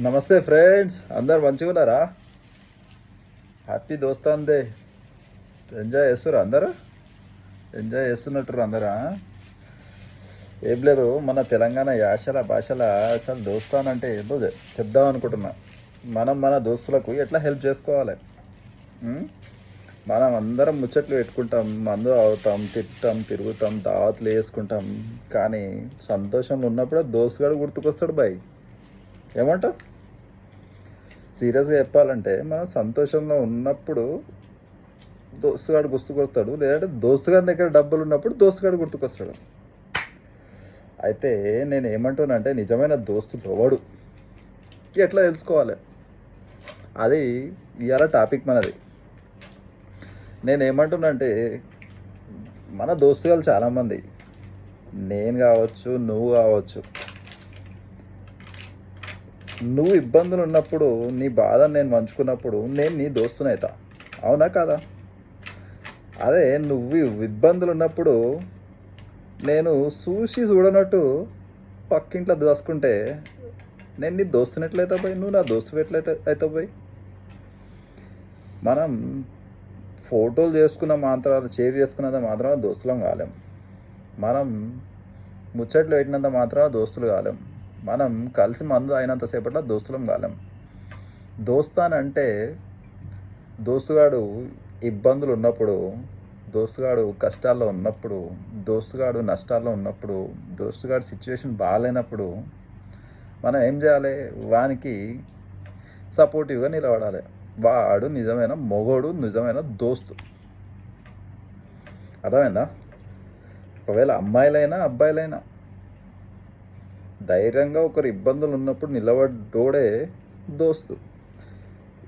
నమస్తే ఫ్రెండ్స్, అందరు మంచిగా ఉన్నారా? హ్యాపీ దోస్తాందే. ఎంజాయ్ చేస్తున్నారు అందరూ? ఎంజాయ్ చేస్తున్నట్టు అందరా? ఏం లేదు, మన తెలంగాణ యాసల భాషల అసలు దోస్తాన్ అంటే ఏదో చెప్దాం అనుకుంటున్నా. మనం మన దోస్తులకు ఎట్లా హెల్ప్ చేసుకోవాలి? ఉం? మనం అందరం ముచ్చట్లు పెట్టుకుంటాం, మందు అవుతాం, తింటాం, తిరుగుతాం, దావత్లు వేసుకుంటాం. కానీ సంతోషంలో ఉన్నప్పుడే దోస్తుగాడు గుర్తుకొస్తాడు బాయ్. ఏమంటావు? సీరియస్గా చెప్పాలంటే మనం సంతోషంలో ఉన్నప్పుడు దోస్తుగాడు గుర్తుకొస్తాడు, లేదంటే దోస్తుగాడి దగ్గర డబ్బులు ఉన్నప్పుడు దోస్తుగాడు గుర్తుకొస్తాడు. అయితే నేను ఏమంటున్నానంటే నిజమైన దోస్తుడు ఎవడు ఎట్లా తెలుసుకోవాలి, అది ఇవాళ టాపిక్ మనది. నేను ఏమంటున్నా అంటే మన దోస్తుగాలు చాలామంది, నేను కావచ్చు, నువ్వు కావచ్చు, నువ్వు ఇబ్బందులు ఉన్నప్పుడు నీ బాధను నేను పంచుకున్నప్పుడు నేను నీ దోస్తునైతా. అవునా కాదా? అదే నువ్వు ఇబ్బందులు ఉన్నప్పుడు నేను చూసి చూడనట్టు పక్కింట్లో దోసుకుంటే నేను నీ దోస్తుని ఎట్లయితే పోయి, నువ్వు నా దోస్తు ఎట్లయితే అవుతావు పోయి. మనం ఫోటోలు చేసుకున్న మాత్రాలు, షేర్ చేసుకున్నంత మాత్రాన దోస్తులం కాలేం. మనం ముచ్చట్లు పెట్టినంత మాత్రాన దోస్తులు కాలేం. మనం కలిసి మందు అయినంతసేపట్లో దోస్తులం కాలేం. దోస్తానంటే దోస్తుగాడు ఇబ్బందులు ఉన్నప్పుడు, దోస్తుగాడు కష్టాల్లో ఉన్నప్పుడు, దోస్తుగాడు నష్టాల్లో ఉన్నప్పుడు, దోస్తుగాడు సిచ్యువేషన్ బాగాలేనప్పుడు మనం ఏం చేయాలి? వానికి సపోర్టివ్గా నిలబడాలి. వాడు నిజమైన మొగోడు, నిజమైన దోస్తు. అర్థమైందా? ఒకవేళ అమ్మాయిలైనా అబ్బాయిలైనా ధైర్యంగా ఒకరు ఇబ్బందులు ఉన్నప్పుడు నిలబడ్డోడే దోస్తు.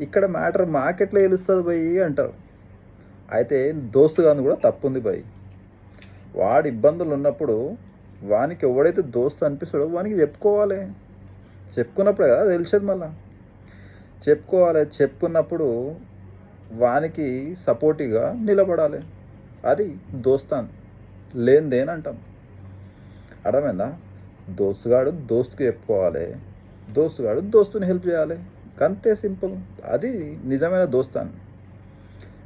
ఇక్కడ మ్యాటర్ మాకెట్లా తెలుస్తుంది భయ్ అంటారు. అయితే దోస్తు కానీ కూడా తప్పు ఉంది భయ్. వాడి ఇబ్బందులు ఉన్నప్పుడు వానికి ఎవడైతే దోస్తు అనిపిస్తాడో వానికి చెప్పుకోవాలి. చెప్పుకున్నప్పుడే కదా తెలిసేది. మళ్ళా చెప్పుకోవాలి. చెప్పుకున్నప్పుడు వానికి సపోర్టివ్గా నిలబడాలి. అది దోస్తాన్ లేనిదేనంటాం. అర్థమైందా? దోస్తుగాడు దోస్తుకి చెప్పుకోవాలి, దోస్తుగాడు దోస్తుని హెల్ప్ చేయాలి. అంతే సింపుల్. అది నిజమైన దోస్తాన్.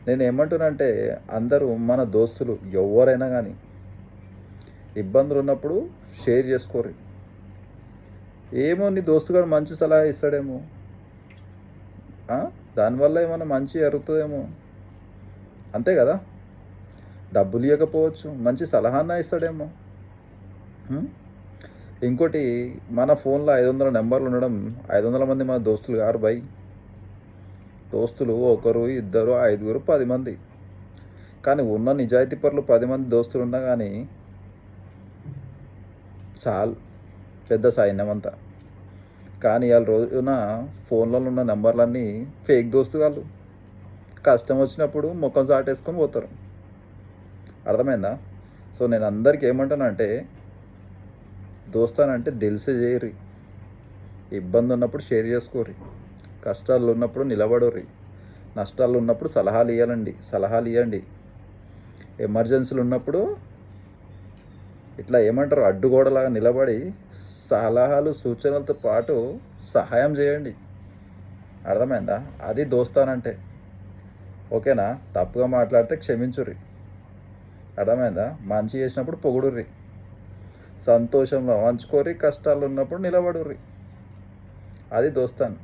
నేను ఏమంటున్నానంటే అందరూ మన దోస్తులు ఎవరైనా కానీ ఇబ్బందులు ఉన్నప్పుడు షేర్ చేసుకోరు. ఏమో నీ దోస్తుగాడు మంచి సలహా ఇస్తాడేమో, దానివల్ల ఏమన్నా మంచి జరుగుతుందేమో. అంతే కదా? డబ్బులు ఇవ్వకపోవచ్చు, మంచి సలహాన్న ఇస్తాడేమో. ఇంకోటి, మన ఫోన్లో 500 నెంబర్లు ఉండడం 500 మంది మన దోస్తులు గారు బై. దోస్తులు ఒకరు, ఇద్దరు, 5, 10 మంది. కానీ ఉన్న నిజాయితీ పరులు 10 మంది దోస్తులు ఉన్నా కానీ చాలు పెద్ద సైన్యం అంతా. కానీ ఇవాళ రోజున ఫోన్లలో ఉన్న నెంబర్లన్నీ ఫేక్ దోస్తుగాళ్ళు. కష్టం వచ్చినప్పుడు ముఖం చాటేసుకొని పోతారు. అర్థమైందా? సో నేను అందరికీ ఏమంటానంటే దోస్తానంటే తెలిసే చేయరి. ఇబ్బంది ఉన్నప్పుడు షేర్ చేసుకోరి, కష్టాలు ఉన్నప్పుడు నిలబడరి, నష్టాలు ఉన్నప్పుడు సలహాలు ఇవ్వండి. ఎమర్జెన్సీలు ఉన్నప్పుడు ఇట్లా ఏమంటారు అడ్డుగోడలాగా నిలబడి సలహాలు సూచనలతో పాటు సహాయం చేయండి. అర్థమైందా? అది దోస్తానంటే. ఓకేనా? తప్పుగా మాట్లాడితే క్షమించుర్రి. అర్థమైందా? మంచి చేసినప్పుడు పొగుడుర్రి, సంతోషంలో వంచుకోరి, కష్టాలు ఉన్నప్పుడు నిలబడుర్రి. అది దోస్తాన్.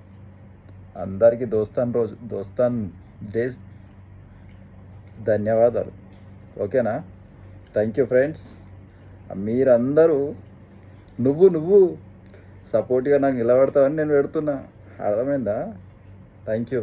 అందరికీ దోస్తాన్ డే ధన్యవాదాలు. ఓకేనా? Thank you friends. మీరందరూ నువ్వు సపోర్ట్గా నాకు నిలబడతావని నేను పెడుతున్నా. అర్థమైందా? Thank you.